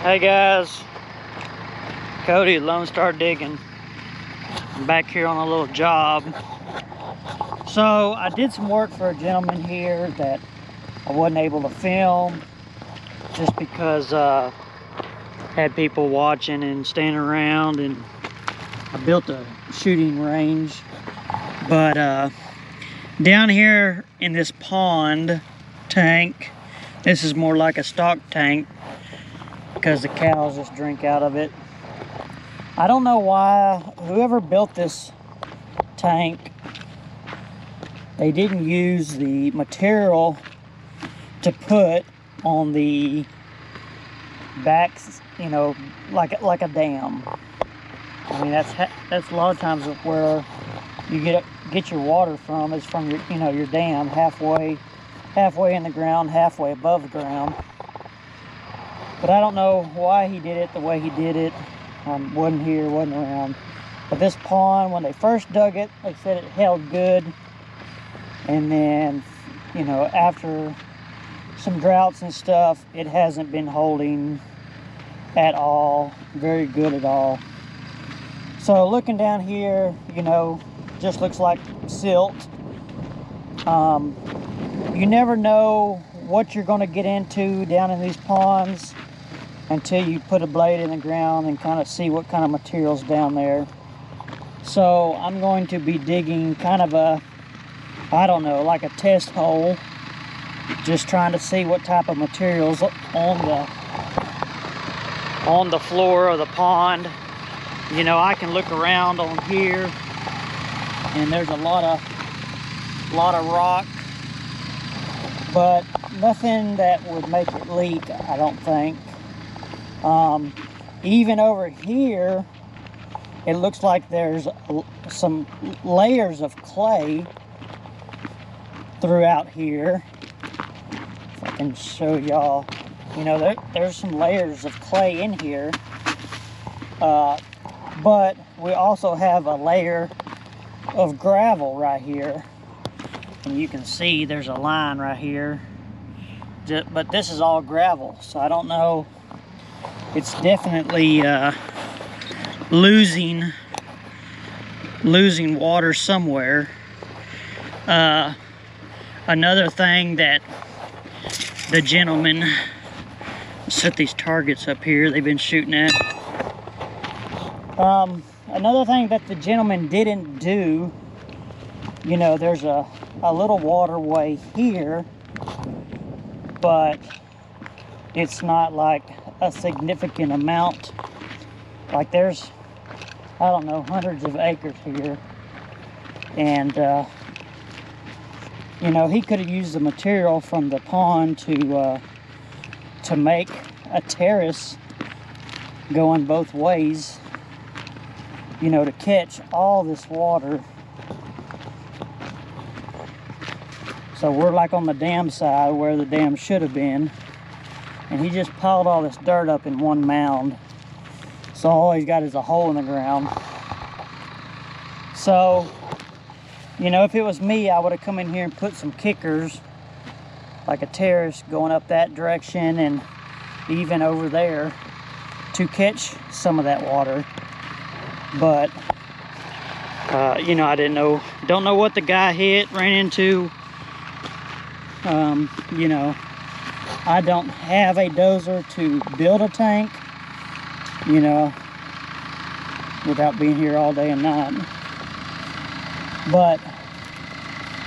Hey guys, Cody at Lonestardiggin. I'm back here on a little job. So I did some work for a gentleman here that I wasn't able to film just because had people watching and standing around, and I built a shooting range. But down here in this pond tank, this is more like a stock tank because the cows just drink out of it. I don't know why whoever built this tank, they didn't use the material to put on the backs, you know, like a dam. I mean, that's a lot of times where you get your water from, is from your, you know, your dam, halfway in the ground, halfway above the ground. But I don't know why he did it the way he did it. Wasn't here, wasn't around. But this pond, when they first dug it, they said it held good. And then, you know, after some droughts and stuff, it hasn't been holding at all, very good at all. So looking down here, you know, just looks like silt. You never know what you're going to get into down in these ponds until you put a blade in the ground and kind of see what kind of material's down there. So I'm going to be digging kind of a, I don't know, like a test hole, just trying to see what type of materials on the floor of the pond. You know, I can look around on here and there's a lot of rock, but nothing that would make it leak, I don't think. Even over here, it looks like there's some layers of clay throughout here. If I can show y'all, you know, there's some layers of clay in here. But we also have a layer of gravel right here. And you can see there's a line right here. But this is all gravel, so I don't know. It's definitely losing water somewhere. Another thing that the gentleman, set these targets up here they've been shooting at. Another thing that the gentleman didn't do, you know, there's a little waterway here, but it's not like a significant amount. Like there's, I don't know, hundreds of acres here. And, you know, he could have used the material from the pond to make a terrace going both ways, you know, to catch all this water. So we're like on the dam side where the dam should have been. And he just piled all this dirt up in one mound. So all he's got is a hole in the ground. So, you know, if it was me, I would have come in here and put some kickers, like a terrace going up that direction and even over there to catch some of that water. But, you know, I don't know what the guy ran into. You know, I don't have a dozer to build a tank, you know, without being here all day and night. But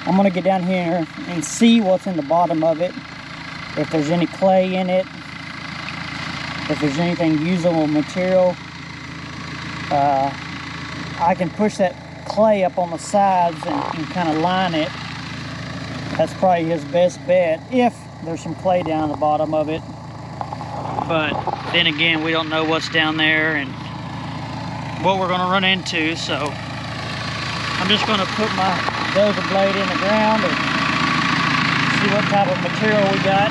I'm going to get down here and see what's in the bottom of it, if there's any clay in it, if there's anything usable material. I can push that clay up on the sides and kind of line it. That's probably his best bet, if there's some clay down the bottom of it. But then again, we don't know what's down there and what we're going to run into. So I'm just going to put my dozer blade in the ground and see what type of material we got.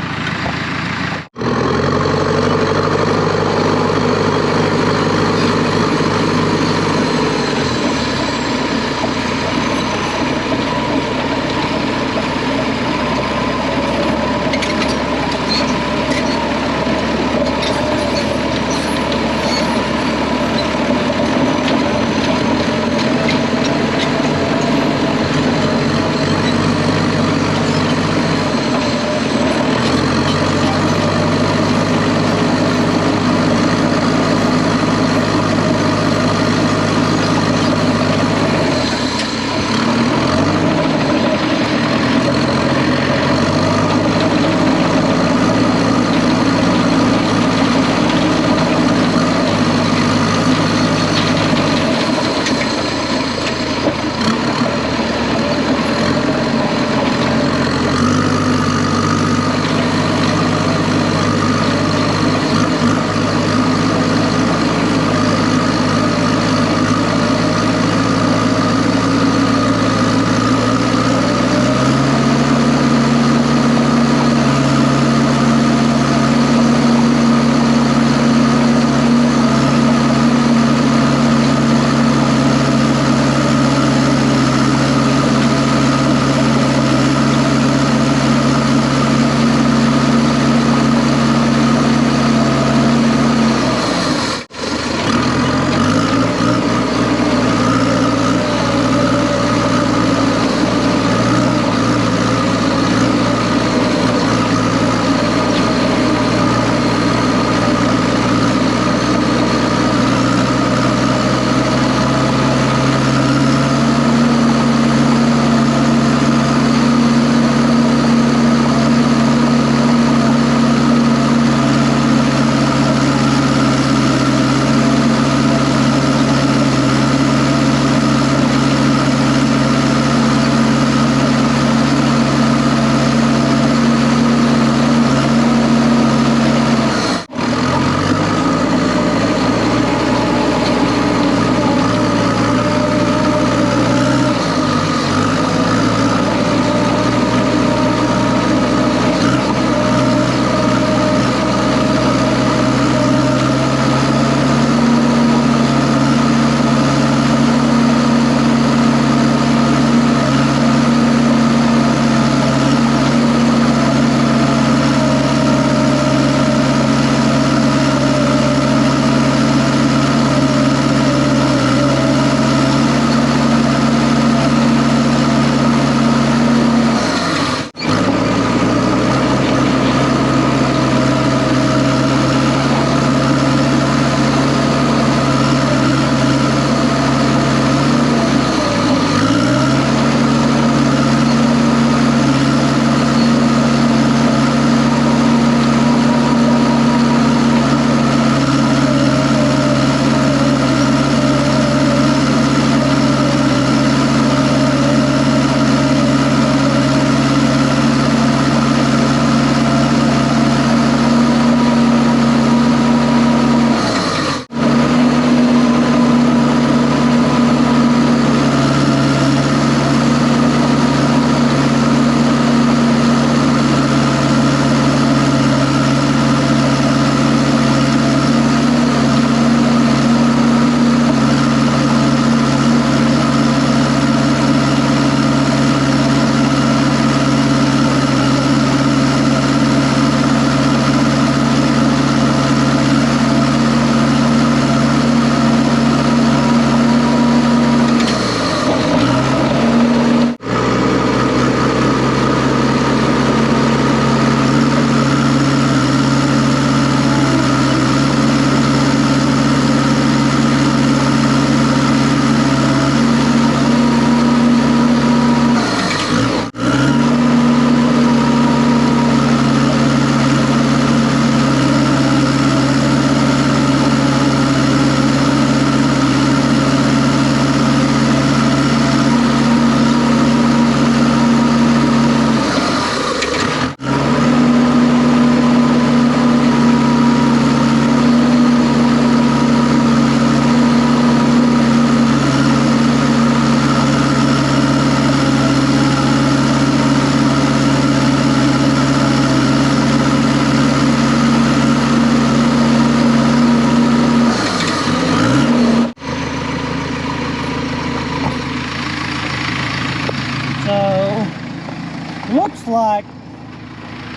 like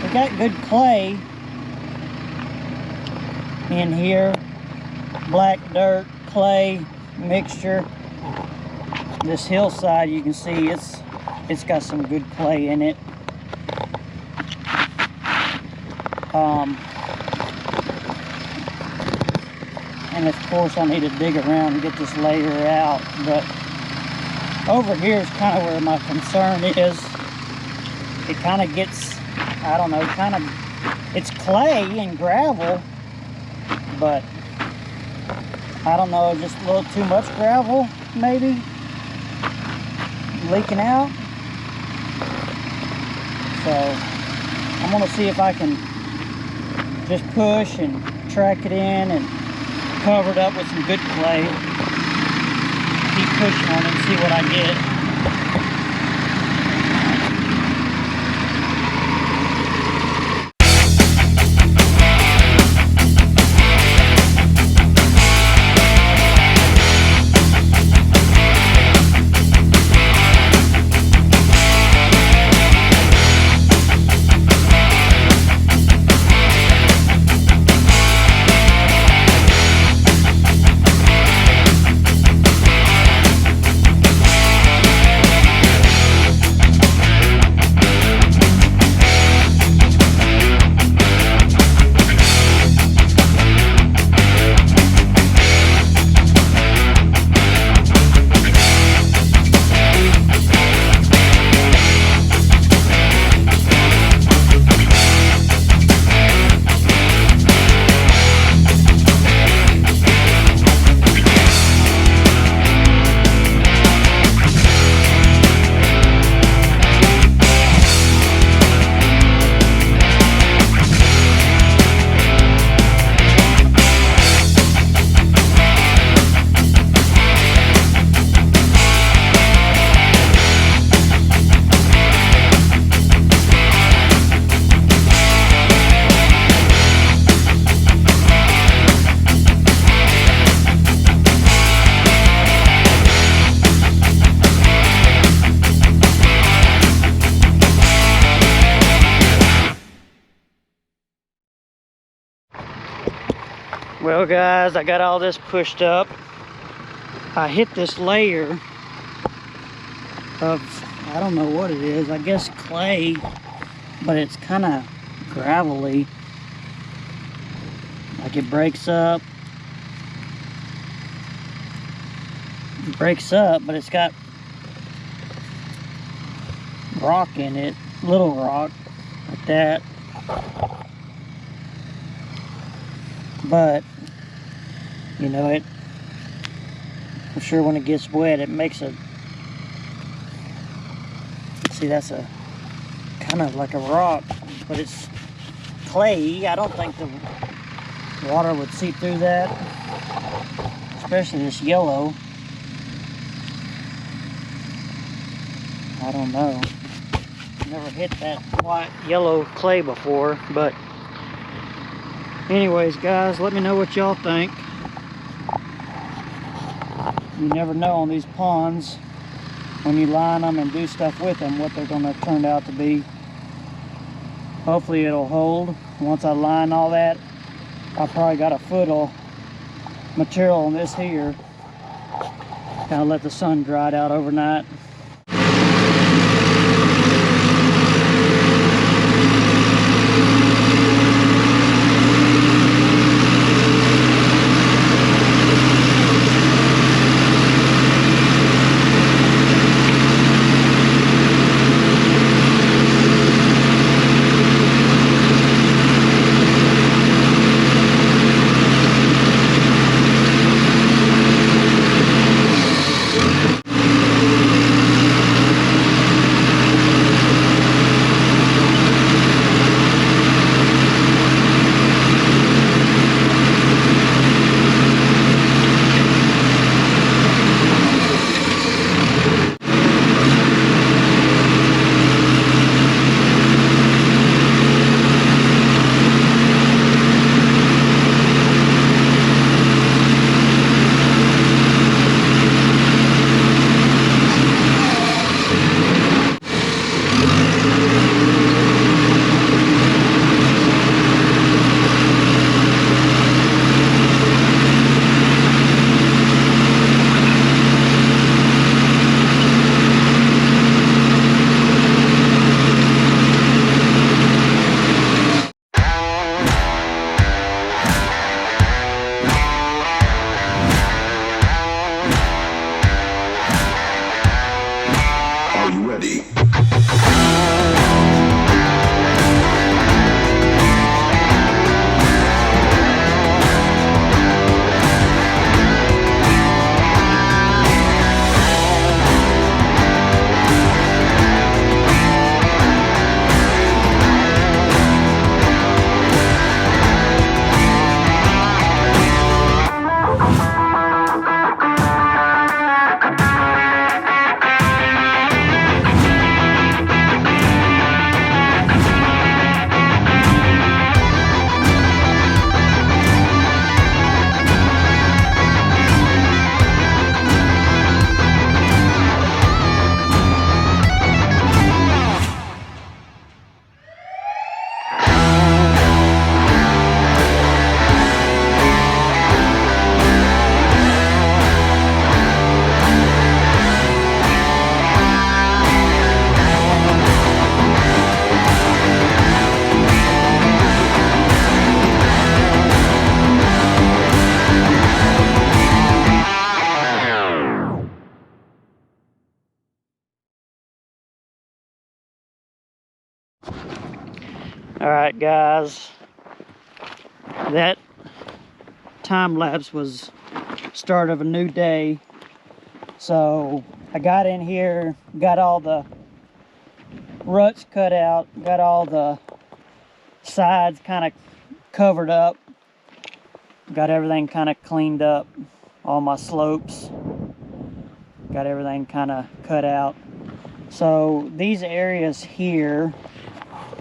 we got good clay in here. Black dirt, clay mixture. This hillside, you can see it's got some good clay in it. And of course I need to dig around and get this layer out, but over here is kind of where my concern is. It kind of gets, I don't know, it's clay and gravel, but I don't know, just a little too much gravel maybe leaking out. So I'm gonna see if I can just push and track it in and cover it up with some good clay. Keep pushing on it and see what I get. Well guys, I got all this pushed up. I hit this layer of, I don't know what it is, I guess clay, but it's kind of gravelly. Like it breaks up. It breaks up, but it's got rock in it, little rock, like that. But you know, I'm sure when it gets wet it makes a, see, that's a kind of like a rock, but it's clay. I don't think the water would seep through that, especially this yellow. I don't know, never hit that white yellow clay before. But anyways guys, let me know what y'all think. You never know on these ponds, when you line them and do stuff with them, what they're going to turn out to be. Hopefully it'll hold. Once I line all that, I probably got a foot of material on this here. Kind of let the sun dry it out overnight. Alright guys, that time lapse was start of a new day. So I got in here, got all the ruts cut out, got all the sides kind of covered up, got everything kind of cleaned up, all my slopes, got everything kind of cut out. So these areas here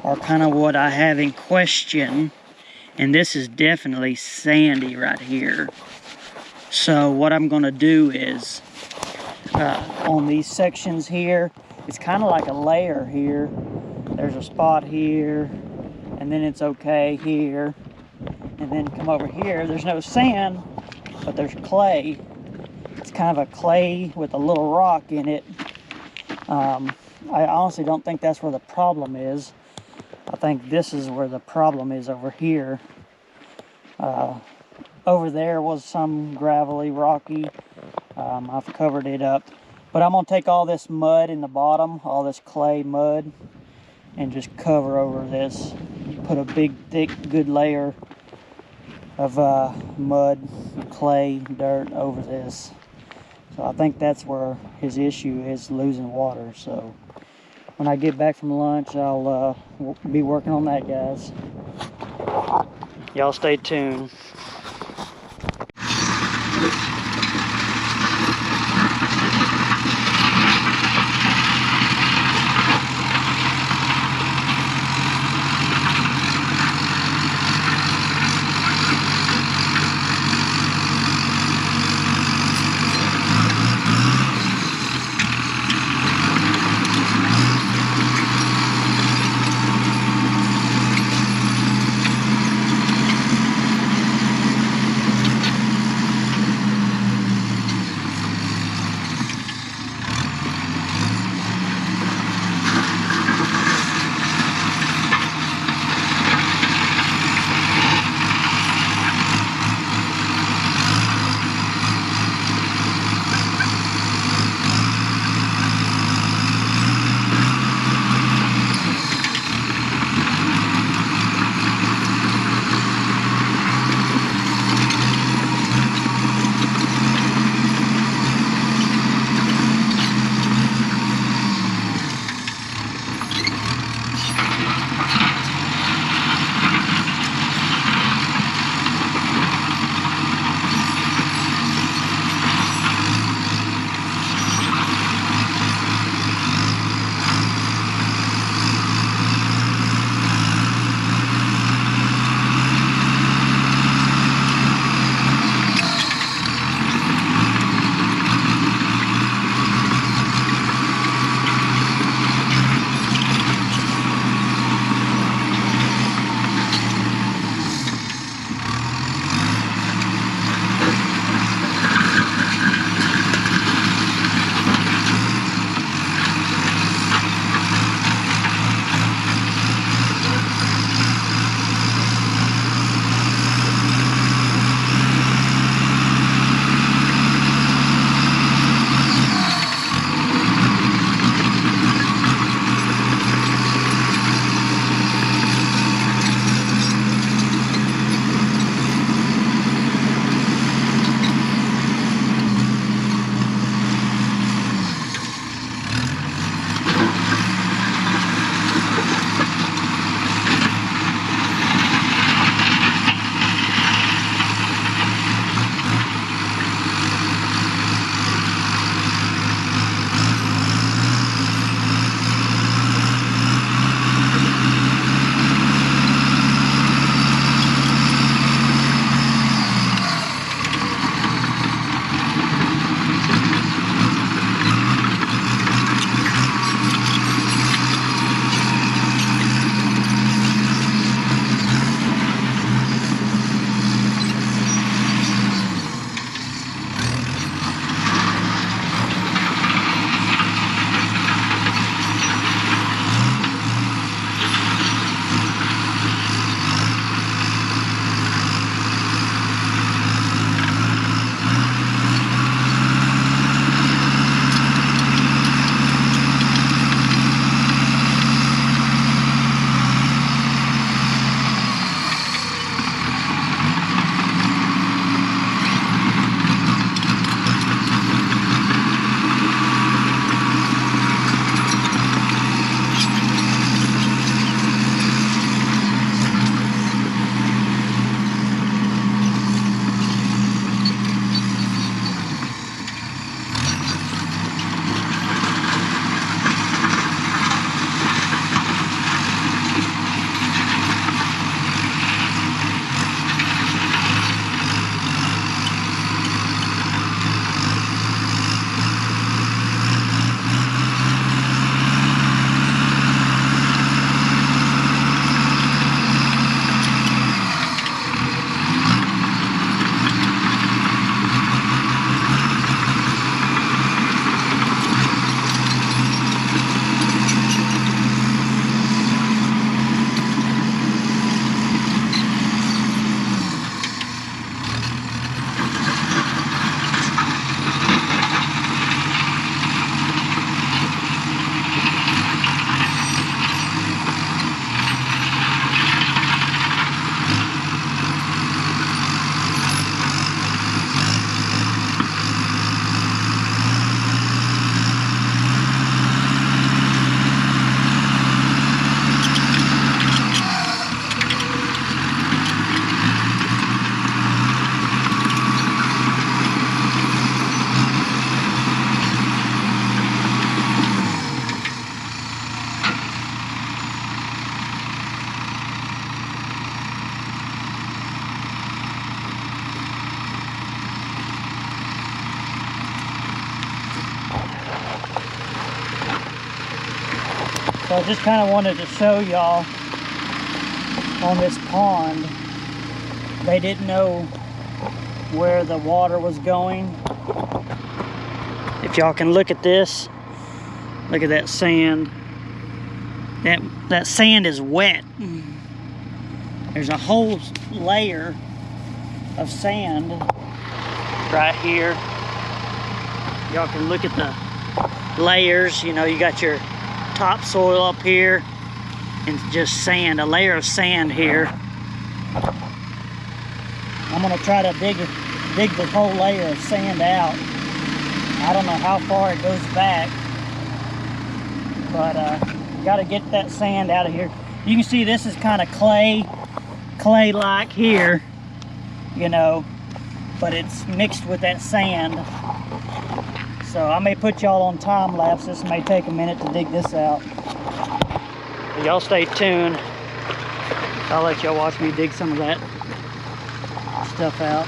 are kind of what I have in question, and this is definitely sandy right here. So what I'm going to do is on these sections here, it's kind of like a layer here. There's a spot here, and then it's okay here, and then come over here. There's no sand, but there's clay. It's kind of a clay with a little rock in it. I honestly don't think that's where the problem is. I think this is where the problem is over here. Over there was some gravelly, rocky. I've covered it up. But I'm going to take all this mud in the bottom, all this clay mud, and just cover over this. Put a big, thick, good layer of mud, clay, dirt over this. So I think that's where his issue is, losing water. So when I get back from lunch, I'll be working on that, guys. Y'all stay tuned. So I just kind of wanted to show y'all on this pond. They didn't know where the water was going. If y'all can look at this, look at that sand. That sand is wet. There's a whole layer of sand right here. Y'all can look at the layers. You know, you got your topsoil up here and just sand, a layer of sand here. I'm gonna try to dig the whole layer of sand out. I don't know how far it goes back, but gotta get that sand out of here. You can see this is kind of clay-like here, you know, but it's mixed with that sand. So I may put y'all on time lapse. This may take a minute to dig this out. Y'all stay tuned. I'll let y'all watch me dig some of that stuff out.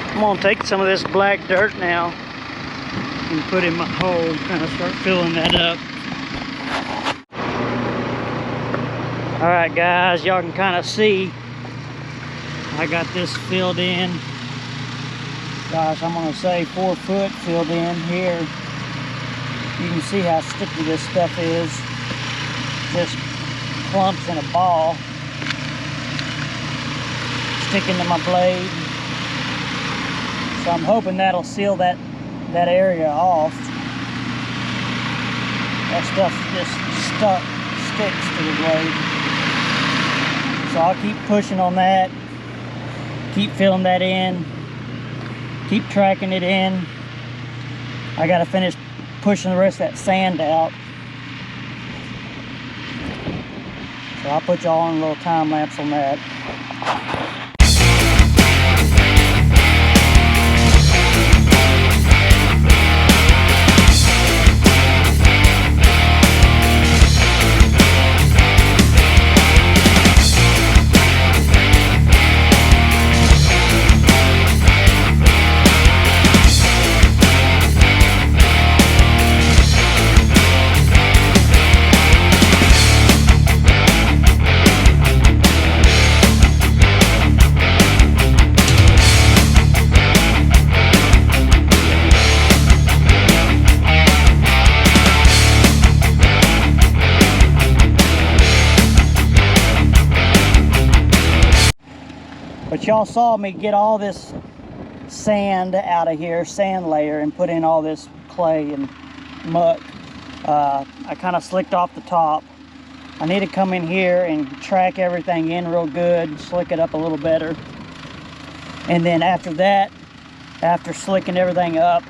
I'm gonna take some of this black dirt now and put in my hole, kind of start filling that up. All right, guys, y'all can kind of see I got this filled in. Gosh, I'm gonna say 4 foot filled in here. You can see how sticky this stuff is. Just clumps in a ball, sticking to my blade. So I'm hoping that'll seal that area off. That stuff just sticks to the blade. So I'll keep pushing on that, keep filling that in, keep tracking it in. I gotta finish pushing the rest of that sand out. So I'll put y'all on a little time lapse on that. But y'all saw me get all this sand out of here, sand layer, and put in all this clay and muck. I kind of slicked off the top. I need to come in here and track everything in real good, slick it up a little better. And then after that, after slicking everything up,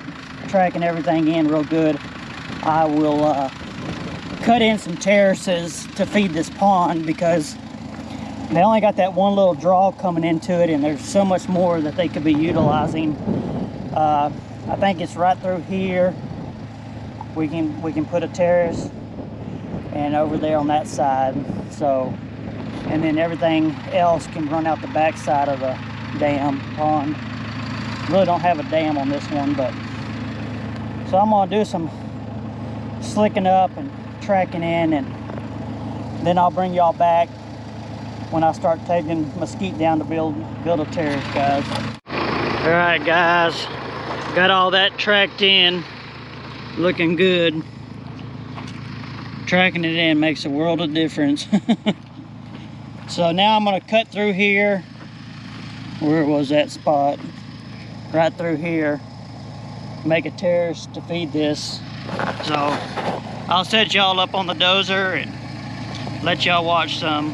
tracking everything in real good, I will cut in some terraces to feed this pond, because they only got that one little draw coming into it, and there's so much more that they could be utilizing. I think it's right through here. We can put a terrace, and over there on that side. So, and then everything else can run out the back side of the dam pond. Really don't have a dam on this one, but so I'm gonna do some slicking up and tracking in, and then I'll bring y'all back when I start taking mesquite down to build a terrace, guys. All right, guys, got all that tracked in, looking good. Tracking it in makes a world of difference. So now I'm gonna cut through here. Where was that spot? Right through here. Make a terrace to feed this. So I'll set y'all up on the dozer and let y'all watch some.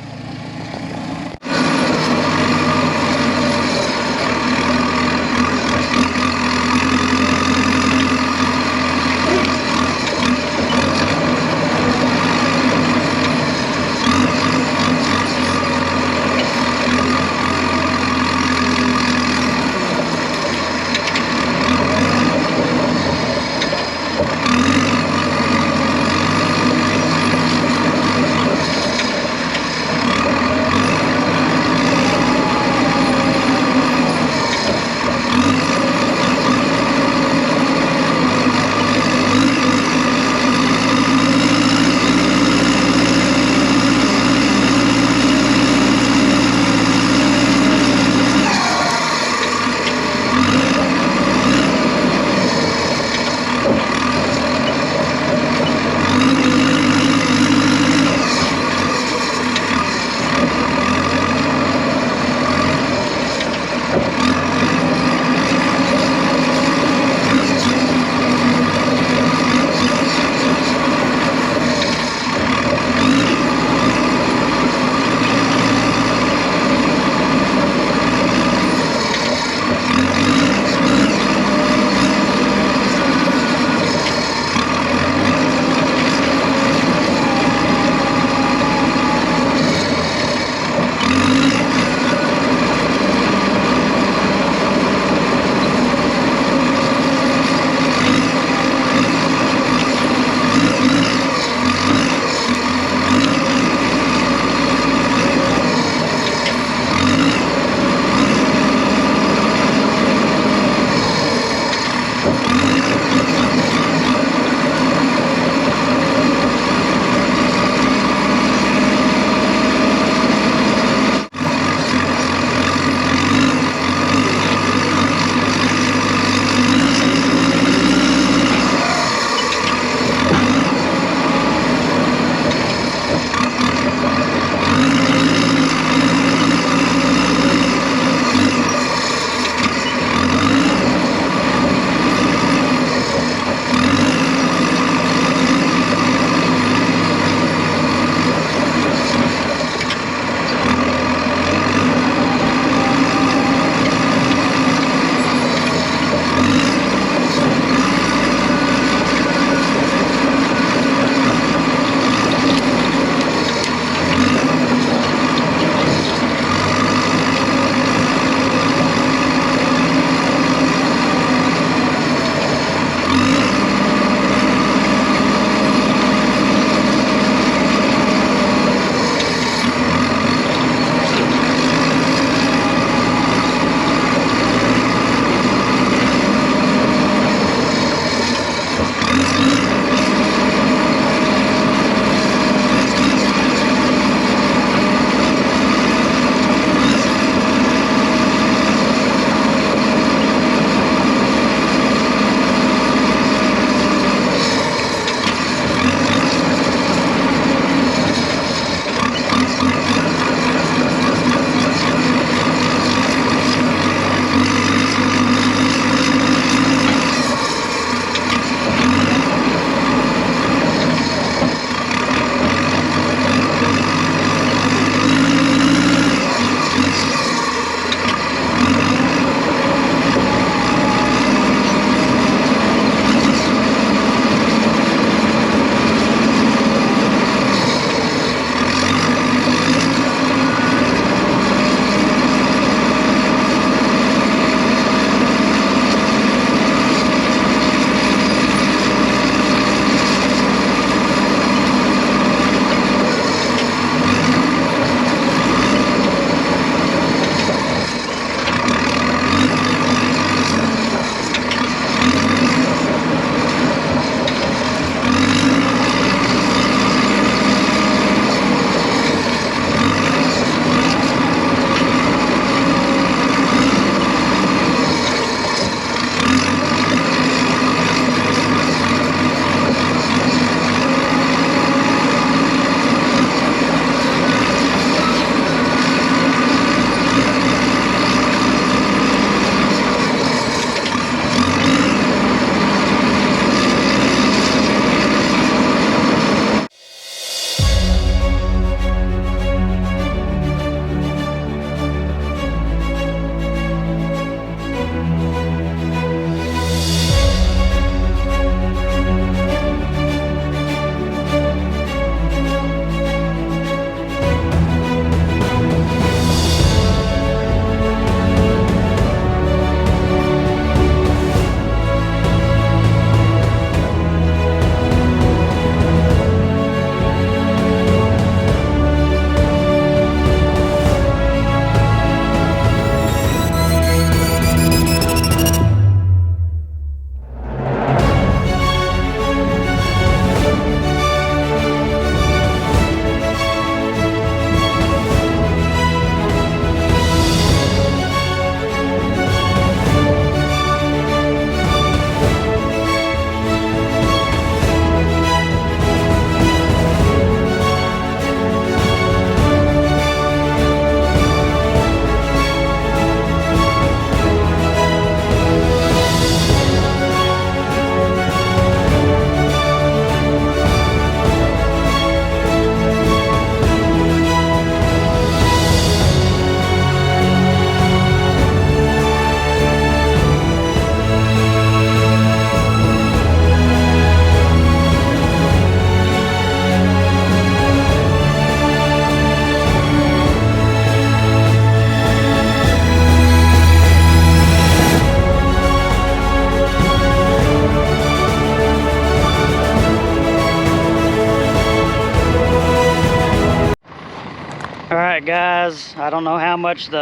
guys. I don't know how much of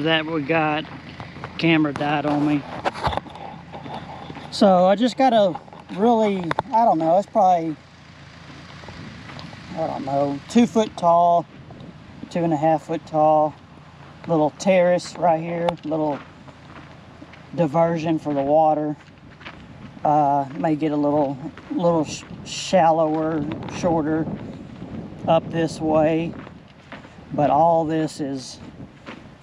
that we got. Camera died on me. So I just got a really, I don't know, it's probably, I don't know, 2 foot tall, 2.5 foot tall, little terrace right here, little diversion for the water. May get a little shallower, shorter up this way, but all this is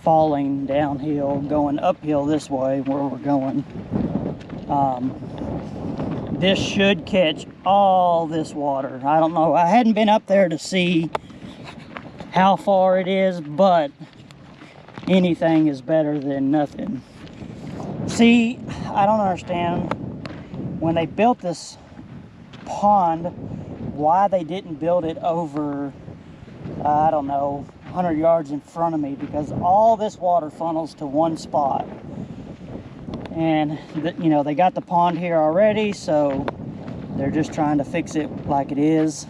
falling downhill, going uphill this way where we're going. This should catch all this water. I don't know, I hadn't been up there to see how far it is, but anything is better than nothing. See, I don't understand, when they built this pond, why they didn't build it over, I don't know, 100 yards in front of me, because all this water funnels to one spot. And you know, they got the pond here already, so they're just trying to fix it like it is.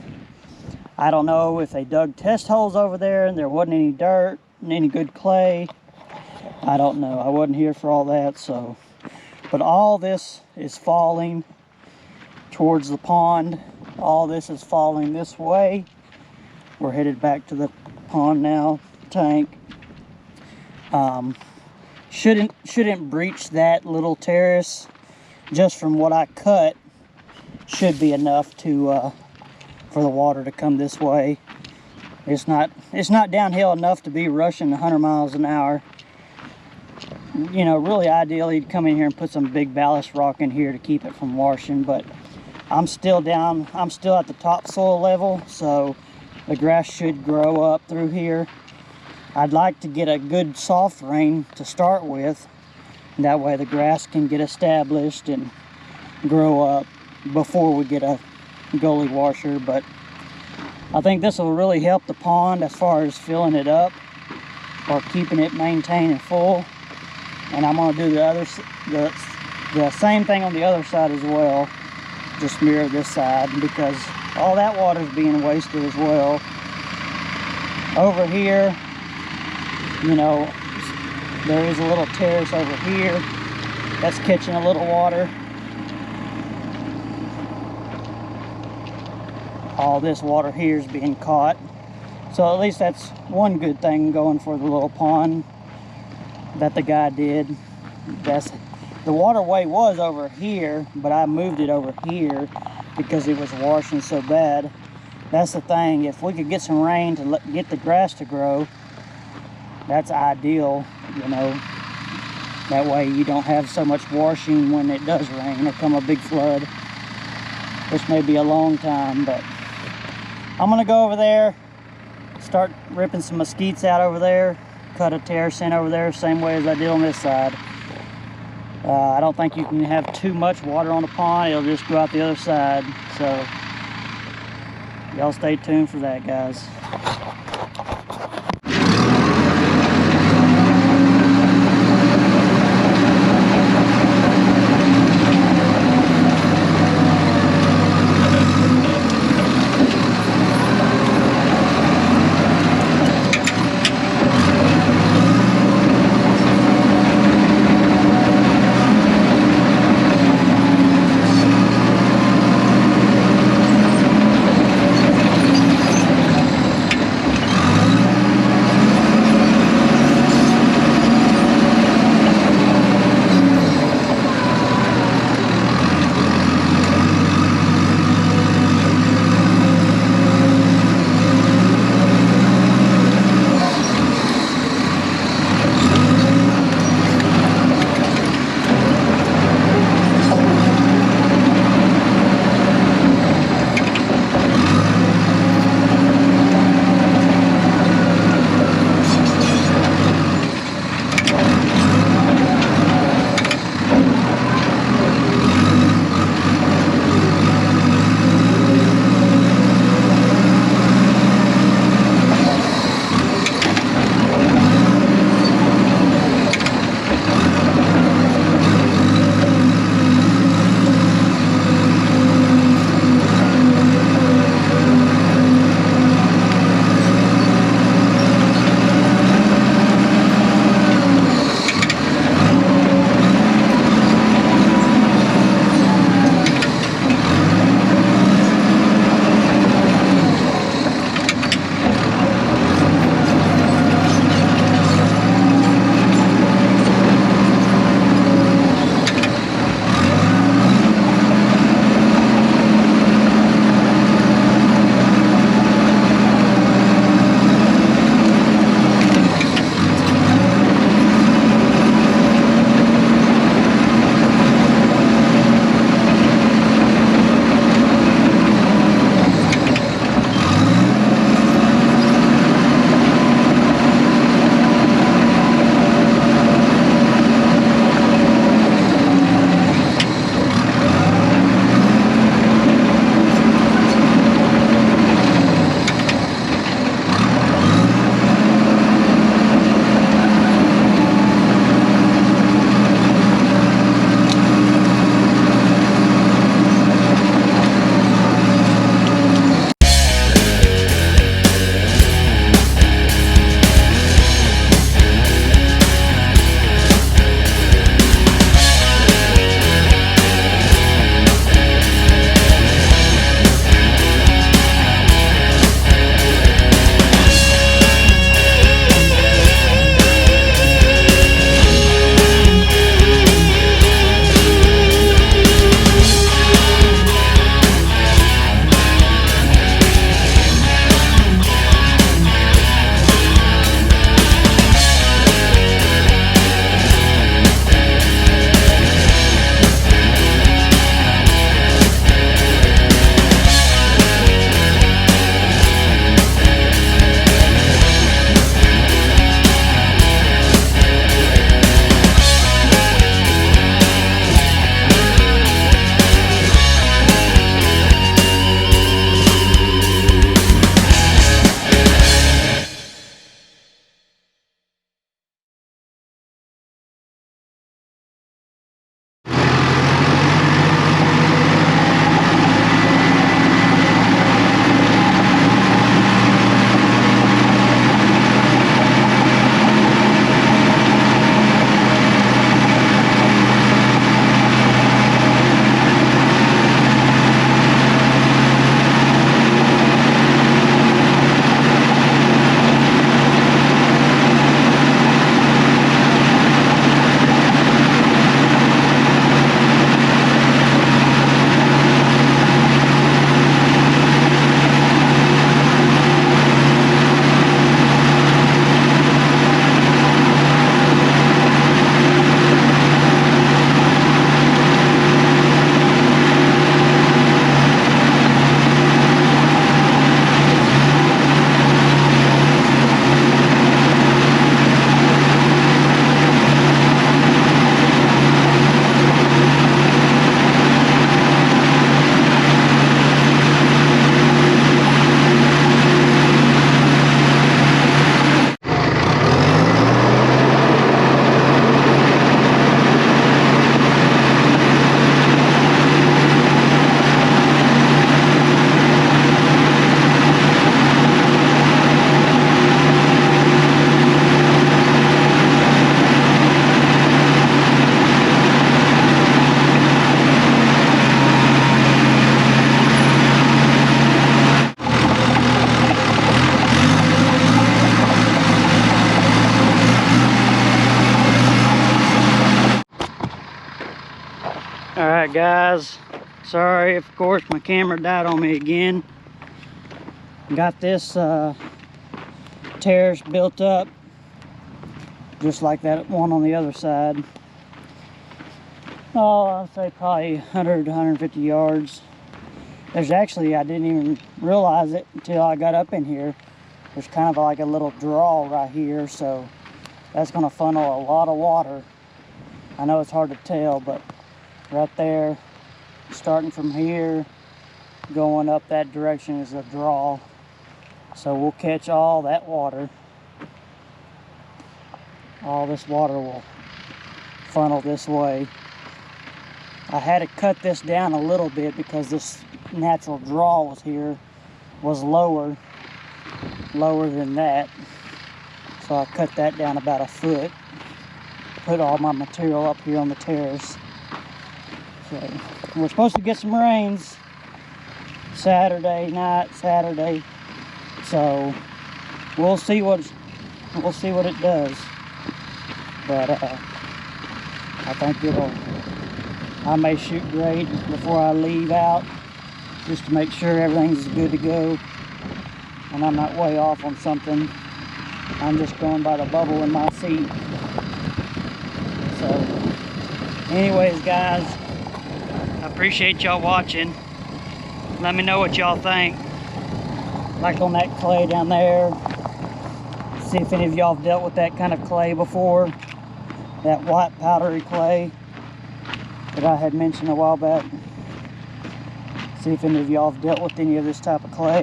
I don't know if they dug test holes over there and there wasn't any dirt and any good clay. I don't know, I wasn't here for all that. So, but all this is falling towards the pond. All this is falling this way. We're headed back to the pond now, tank. Shouldn't breach that little terrace. Just from what I cut, should be enough to for the water to come this way. It's not downhill enough to be rushing 100 miles an hour. You know, really ideally you'd come in here and put some big ballast rock in here to keep it from washing, but I'm still at the topsoil level, so the grass should grow up through here. I'd like to get a good soft rain to start with. That way the grass can get established and grow up before we get a gully washer. But I think this will really help the pond as far as filling it up or keeping it maintained and full. And I'm going to do the same thing on the other side as well. Just mirror this side, because all that water is being wasted as well. Over here, you know, there is a little terrace over here that's catching a little water. All this water here is being caught. So at least that's one good thing going for the little pond that the guy did. The waterway was over here, but I moved it over here because it was washing so bad. That's the thing, if we could get some rain to get the grass to grow, that's ideal, you know. That way you don't have so much washing when it does rain or come a big flood, which may be a long time. But I'm gonna go over there, start ripping some mesquites out over there, cut a terrace in over there, same way as I did on this side. I don't think you can have too much water on the pond, it'll just go out the other side. So y'all stay tuned for that, guys. Alright guys, sorry if of course my camera died on me again. Got this terrace built up just like that one on the other side. Oh, I'll say probably 100 to 150 yards. There's actually, I didn't even realize it until I got up in here. There's kind of like a little draw right here, so that's going to funnel a lot of water. I know it's hard to tell, but right there, starting from here, going up that direction is a draw. So we'll catch all that water. All this water will funnel this way. I had to cut this down a little bit because this natural draw was lower than that. So I cut that down about a foot. Put all my material up here on the terrace. So we're supposed to get some rains Saturday night, Saturday. So we'll see what it does. But I think I may shoot grade before I leave out, just to make sure everything's good to go and I'm not way off on something. I'm just going by the bubble in my seat. So anyways guys, I appreciate y'all watching. Let me know what y'all think. Like on that clay down there. See if any of y'all have dealt with that kind of clay before. That white powdery clay that I had mentioned a while back. See if any of y'all have dealt with any of this type of clay.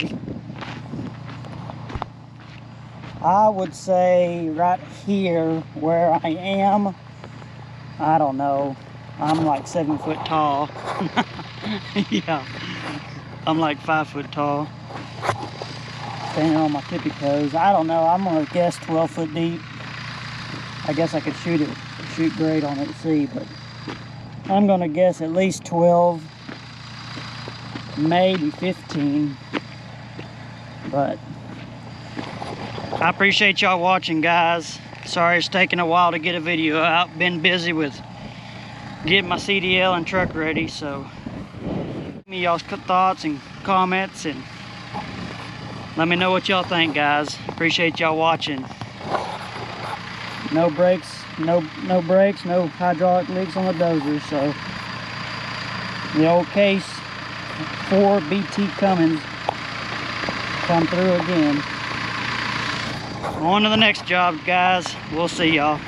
I would say right here where I am, I don't know, I'm like 7 foot tall. Yeah, I'm like 5 foot tall. Standing on my tippy toes. I don't know, I'm gonna guess 12 foot deep. I guess I could shoot grade on it and see, but I'm gonna guess at least 12, maybe 15. But I appreciate y'all watching, guys. Sorry it's taking a while to get a video out. Been busy with getting my CDL and truck ready, so give me y'all's thoughts and comments and let me know what y'all think, guys. Appreciate y'all watching. No brakes, no hydraulic leaks on the dozer, so the old case 4 BT Cummins come through again. On to the next job, guys. We'll see y'all.